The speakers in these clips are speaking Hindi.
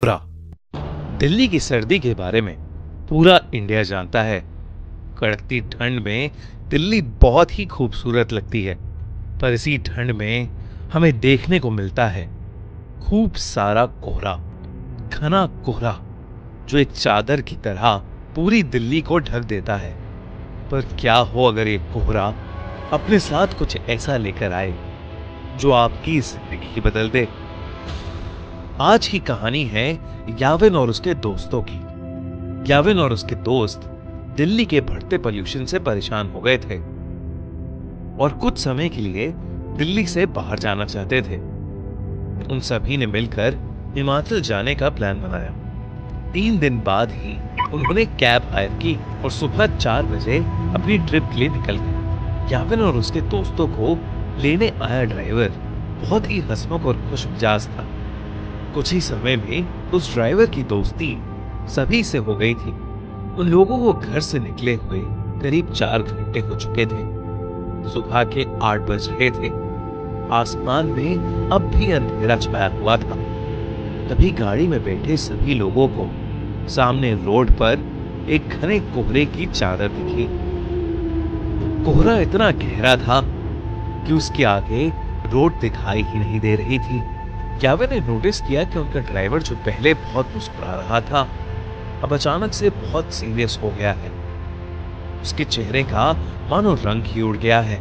पूरा दिल्ली की सर्दी के बारे में पूरा इंडिया जानता है। कड़कती ठंड में दिल्ली बहुत ही खूबसूरत लगती है, पर इसी ठंड में हमें देखने को मिलता है खूब सारा कोहरा, घना कोहरा जो एक चादर की तरह पूरी दिल्ली को ढक देता है। पर क्या हो अगर ये कोहरा अपने साथ कुछ ऐसा लेकर आए जो आपकी जिंदगी बदल दे। आज की कहानी है याविन और उसके दोस्तों की। याविन और उसके दोस्त दिल्ली के बढ़ते पोल्यूशन से परेशान हो गए थे और कुछ समय के लिए दिल्ली से बाहर जाना चाहते थे। उन सभी ने मिलकर हिमाचल जाने का प्लान बनाया। 3 दिन बाद ही उन्होंने कैब हायर की और सुबह 4 बजे अपनी ट्रिप के लिए निकल गए। याविन और उसके दोस्तों को लेने आया ड्राइवर बहुत ही हंसमुख और खुश मिजाज था। कुछ ही समय में उस ड्राइवर की दोस्ती सभी से हो गई थी। उन लोगों को घर से निकले हुए करीब 4 घंटे हो चुके थे। सुबह के 8 बज रहे थे। आसमान में अब भी अंधेरा छाया हुआ था। तभी गाड़ी में बैठे सभी लोगों को सामने रोड पर एक घने कोहरे की चादर दिखी। कोहरा इतना गहरा था कि उसके आगे रोड दिखाई ही नहीं दे रही थी। याविन ने नोटिस किया कि उनका ड्राइवर जो पहले बहुत मुस्कुरा रहा था, अब अचानक से बहुत सीरियस हो गया है। उसके चेहरे का मानो रंग ही उड़ गया है।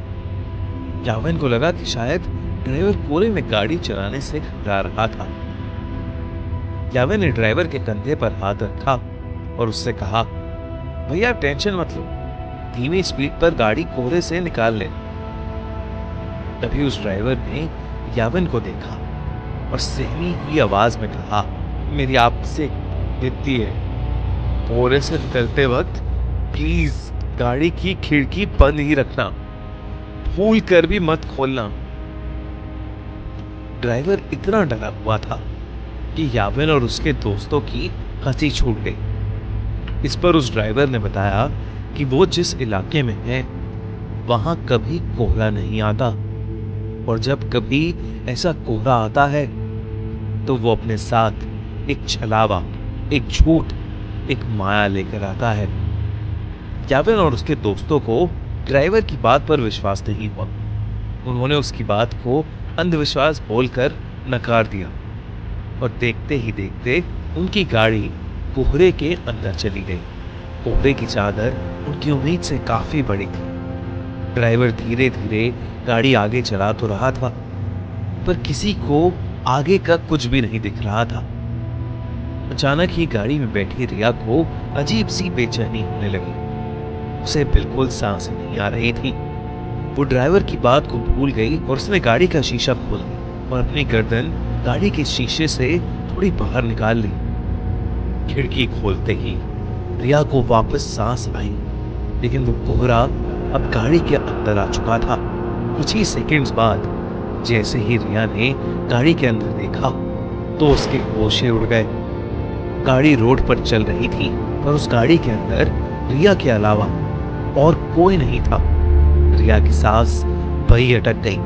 याविन को लगा कि शायद ड्राइवर कोहरे में गाड़ी चलाने से घबरा रहा था। याविन ने ड्राइवर के कंधे पर हाथ रखा और उससे कहा, भैया टेंशन मत लो, धीमी स्पीड पर गाड़ी कोहरे से निकाल ले। तभी उस ड्राइवर ने याविन को देखा और सहमी हुई आवाज में कहा, मेरी आपसे विनती है, कोहरे से निकलते वक्त प्लीज गाड़ी की खिड़की बंद ही रखना, भूल कर भी मत खोलना। ड्राइवर इतना डरा हुआ था कि याविन और उसके दोस्तों की हंसी छूट गई। इस पर उस ड्राइवर ने बताया कि वो जिस इलाके में है वहां कभी कोहरा नहीं आता, और जब कभी ऐसा कोहरा आता है तो वो अपने साथ एक छलावा, एक झूठ, एक माया लेकर आता है। याविन और उसके दोस्तों को ड्राइवर की बात पर विश्वास नहीं हुआ। उन्होंने उसकी बात को अंधविश्वास बोलकर नकार दिया और देखते ही देखते उनकी गाड़ी कोहरे के अंदर चली गई। कोहरे की चादर उनकी उम्मीद से काफी बड़ी थी। ड्राइवर धीरे धीरे गाड़ी आगे चला तो रहा था, पर किसी को आगे का कुछ भी नहीं दिख रहा था। अचानक ही गाड़ी में बैठी रिया को अजीब सी बेचैनी होने लगी। उसे बिल्कुल सांस नहीं आ रही थी। वो ड्राइवर की बात को भूल गई और उसने गाड़ी का शीशा खोल दिया और अपनी गर्दन गाड़ी के शीशे से थोड़ी बाहर निकाल ली। खिड़की खोलते ही रिया को वापस सांस आई, लेकिन वो कोहरा अब गाड़ी के अंदर आ चुका था। कुछ ही सेकंड्स बाद जैसे ही रिया ने गाड़ी के अंदर देखा तो उसके होश उड़ गए। गाड़ी रोड पर चल रही थी और उस गाड़ी के अंदर रिया के अलावा और कोई नहीं था। रिया की सांस वही अटक गई।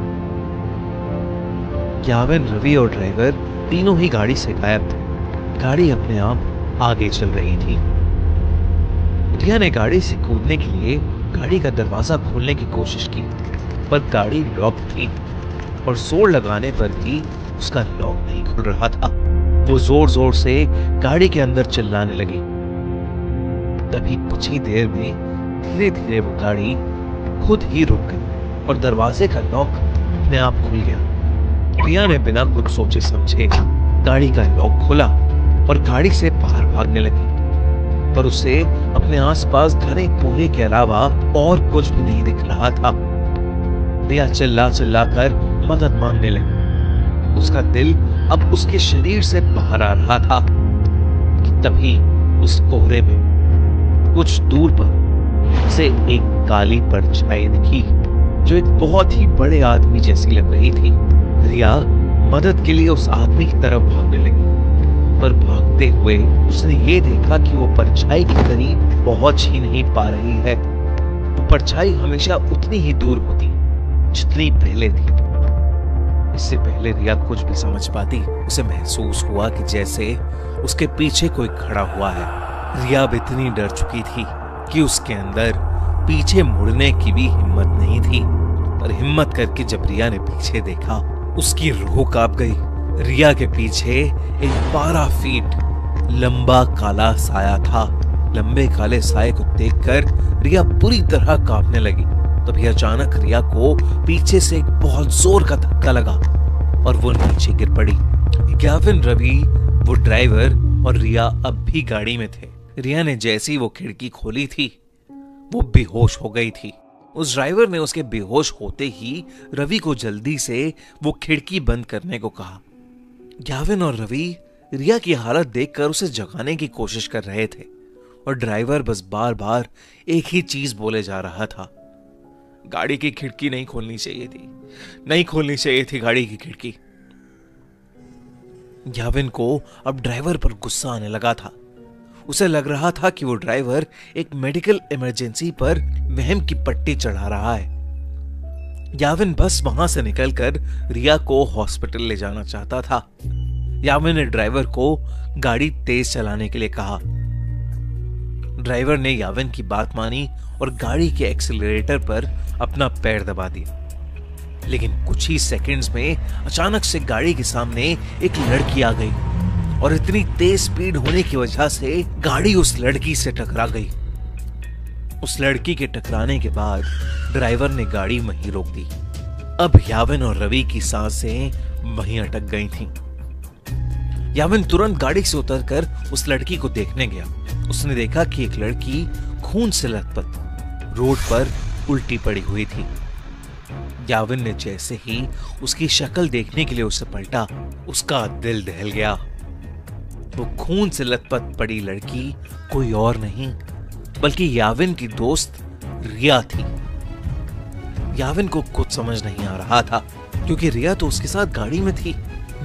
याविन, रवि और ड्राइवर तीनों ही गाड़ी से गायब थे। गाड़ी अपने आप आगे चल रही थी। रिया ने गाड़ी से कूदने के लिए गाड़ी का दरवाजा खोलने की कोशिश की, पर गाड़ी लॉक थी और जोर लगाने पर भी उसका लॉक नहीं खुल रहा था। वो जोर जोर से गाड़ी के अंदर चिल्लाने लगी। तभी कुछ ही देर में धीरे धीरे वो गाड़ी खुद ही रुक गई और दरवाजे का लॉक अपने आप खुल गया। रिया ने बिना कुछ सोचे समझे गाड़ी का लॉक खोला और गाड़ी से बाहर भागने लगी, पर उसे अपने आसपास घने कोहरे के अलावा और कुछ भी नहीं दिख रहा था। रिया चिल्ला चिल्ला कर मदद मांगने लगी। उसका दिल अब उसके शरीर से बाहर आ रहा था कि तभी उस कोहरे में कुछ दूर पर उसे एक काली परछाई दिखी जो एक बहुत ही बड़े आदमी जैसी लग रही थी। रिया मदद के लिए उस आदमी की तरफ भागने लगी, पर भागते हुए उसने ये देखा कि वो परछाई के करीब पहुंच ही नहीं पा रही है। वो परछाई हमेशा उतनी ही दूर होती जितनी पहले थी। इससे पहले रिया कुछ भी समझ पाती, उसे महसूस हुआ कि जैसे उसके पीछे कोई खड़ा हुआ है। रिया अब इतनी डर चुकी थी कि उसके अंदर पीछे मुड़ने की भी हिम्मत नहीं थी। पर हिम्मत करके जब रिया ने पीछे देखा, उसकी रूह कांप गई। रिया के पीछे एक 12 फीट लंबा काला साया था। लंबे काले साये को देखकर रिया बुरी तरह कांपने लगी। तभी अचानक रिया को पीछे से एक बहुत जोर का धक्का लगा और वो नीचे गिर पड़ी। गैविन, रवि, वो ड्राइवर और रिया अब भी गाड़ी में थे। रिया ने जैसी वो खिड़की खोली थी, वो बेहोश हो गई थी। उस ड्राइवर ने उसके बेहोश होते ही रवि को जल्दी से वो खिड़की बंद करने को कहा। गैविन और रवि रिया की हालत देखकर उसे जगाने की कोशिश कर रहे थे और ड्राइवर बस बार बार एक ही चीज बोले जा रहा था, गाड़ी की खिड़की नहीं खोलनी चाहिए थी, नहीं खोलनी चाहिए थी गाड़ी की खिड़की। गैविन को अब ड्राइवर पर गुस्सा आने लगा था। उसे लग रहा था कि वो ड्राइवर एक मेडिकल इमरजेंसी पर वहम की पट्टी चढ़ा रहा है। गैविन बस वहां से निकलकर रिया को हॉस्पिटल ले जाना चाहता था। गैविन ने ड्राइवर को गाड़ी तेज चलाने के लिए कहा। ड्राइवर ने गैविन की बात मानी और गाड़ी के एक्सीलरेटर पर अपना पैर दबा दिया। लेकिन कुछ ही सेकंड्स में अचानक से गाड़ी के सामने एक लड़की आ गई और इतनी तेज स्पीड होने की वजह से गाड़ी उस लड़की से टकरा गई। उस लड़की के टकराने के बाद ड्राइवर ने गाड़ी वहीं रोक दी। अब याविन और रवि की सांसें वहीं अटक गई थीं। याविन तुरंत गाड़ी से उतरकर उस लड़की को देखने गया। उसने देखा कि एक लड़की खून से लथपथ रोड पर उल्टी पड़ी हुई थी। याविन ने जैसे ही उसकी शक्ल देखने के लिए उसे पलटा, उसका दिल दहल गया। वो खून से लथपथ पड़ी लड़की कोई और नहीं बल्कि याविन की दोस्त रिया थी। याविन को कुछ समझ नहीं आ रहा था क्योंकि रिया तो उसके साथ गाड़ी में थी।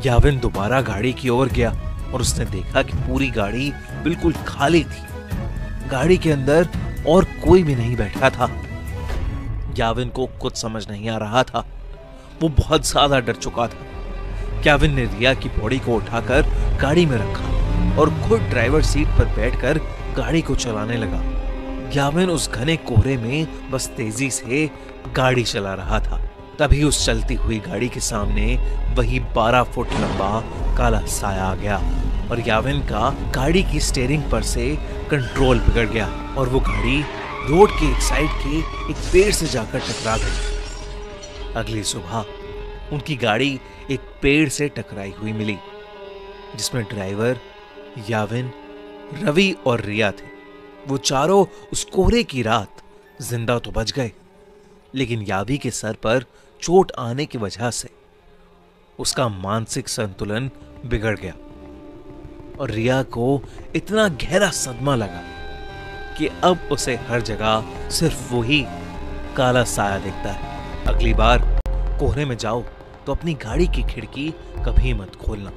याविन दोबारा गाड़ी की ओर गया और उसने देखा कि पूरी गाड़ी बिल्कुल खाली थी। गाड़ी के अंदर और कोई भी नहीं बैठा था। याविन को कुछ समझ नहीं आ रहा था। वो बहुत ज्यादा डर चुका था। याविन ने रिया की बॉडी को उठाकर गाड़ी में रखा और खुद ड्राइवर सीट पर बैठकर गाड़ी को चलाने लगा। याविन उस घने कोहरे में बस तेजी से गाड़ी चला रहा था। तभी उस चलती हुई गाड़ी के सामने वही 12 फुट लंबा काला साया आ गया और याविन का गाड़ी की स्टीयरिंग पर से कंट्रोल बिगड़ गया और वो गाड़ी रोड के एक साइड के एक पेड़ से जाकर टकरा गई। अगली सुबह उनकी गाड़ी एक पेड़ से टकराई हुई मिली जिसमें ड्राइवर, याविन, रवि और रिया थे। वो चारों उस कोहरे की रात जिंदा तो बच गए, लेकिन यावी के सर पर चोट आने की वजह से उसका मानसिक संतुलन बिगड़ गया और रिया को इतना गहरा सदमा लगा कि अब उसे हर जगह सिर्फ वही काला साया दिखता है। अगली बार कोहरे में जाओ तो अपनी गाड़ी की खिड़की कभी मत खोलना।